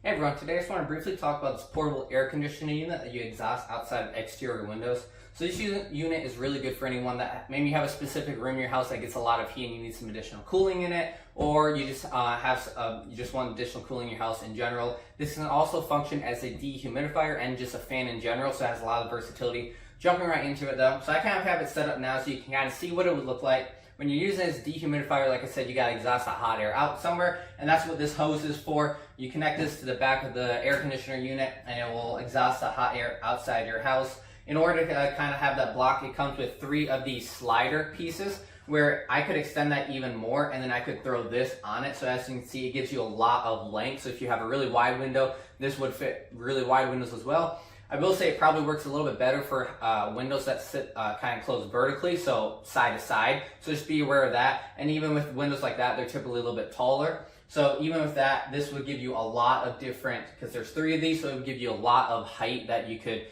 Hey everyone, today I just want to briefly talk about this portable air conditioning unit that you exhaust outside of exterior windows. So this unit is really good for anyone that maybe you have a specific room in your house that gets a lot of heat and you need some additional cooling in it, or you just you just want additional cooling in your house in general. This can also function as a dehumidifier and just a fan in general, so it has a lot of versatility. Jumping right into it though, so I kind of have it set up now so you can kind of see what it would look like. When you're using this dehumidifier, like I said, you got to exhaust that hot air out somewhere, and that's what this hose is for. You connect this to the back of the air conditioner unit, and it will exhaust the hot air outside your house. In order to kind of have that block, it comes with 3 of these slider pieces, where I could extend that even more, and then I could throw this on it. So as you can see, it gives you a lot of length. So if you have a really wide window, this would fit really wide windows as well. I will say it probably works a little bit better for windows that sit kind of closed vertically, so side to side. So just be aware of that. And even with windows like that, they're typically a little bit taller. So even with that, this would give you a lot of different, because there's 3 of these, so it would give you a lot of height that you could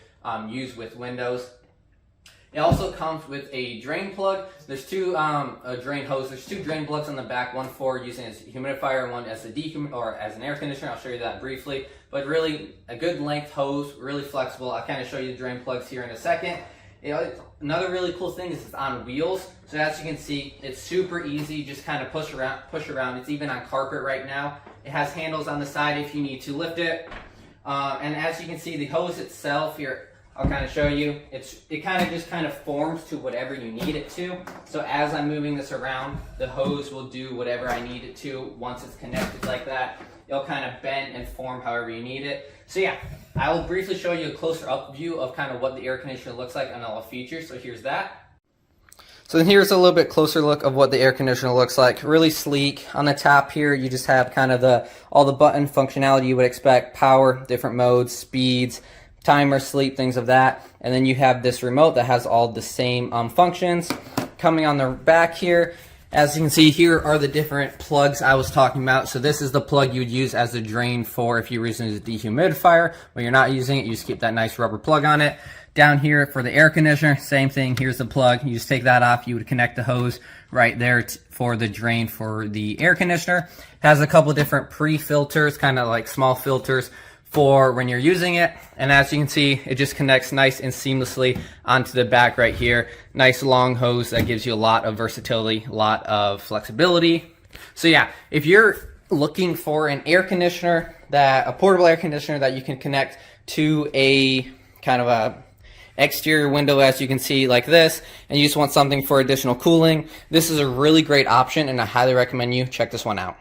use with windows. It also comes with a drain plug. There's 2 drain hose. There's 2 drain plugs on the back, one for using as a humidifier and one as a or as an air conditioner. I'll show you that briefly. But really a good length hose, really flexible. I'll kind of show you the drain plugs here in a second. Another really cool thing is it's on wheels. So as you can see, it's super easy. Just kind of push around. It's even on carpet right now. It has handles on the side if you need to lift it. And as you can see, the hose itself here, I'll kind of show you. It kind of forms to whatever you need it to. So as I'm moving this around, the hose will do whatever I need it to. Once it's connected like that, it'll kind of bend and form however you need it. So yeah, I will briefly show you a closer up view of kind of what the air conditioner looks like and all the features. So here's that. So then here's a little bit closer look of what the air conditioner looks like. Really sleek. On the top here, you just have kind of all the button functionality you would expect: power, different modes, speeds, timer, sleep, things of that. And then you have this remote that has all the same functions. Coming on the back here, as you can see, here are the different plugs I was talking about. So this is the plug you would use as a drain for if you're using a dehumidifier. When you're not using it, you just keep that nice rubber plug on it. Down here for the air conditioner, same thing. Here's the plug. You just take that off. You would connect the hose right there for the drain for the air conditioner. It has a couple different pre-filters, kind of like small filters for when you're using it. And as you can see, it just connects nice and seamlessly onto the back right here. Nice long hose that gives you a lot of versatility, a lot of flexibility. So yeah, if you're looking for an air conditioner, a portable air conditioner that you can connect to a kind of a exterior window, as you can see, like this, and you just want something for additional cooling, this is a really great option, and I highly recommend you check this one out.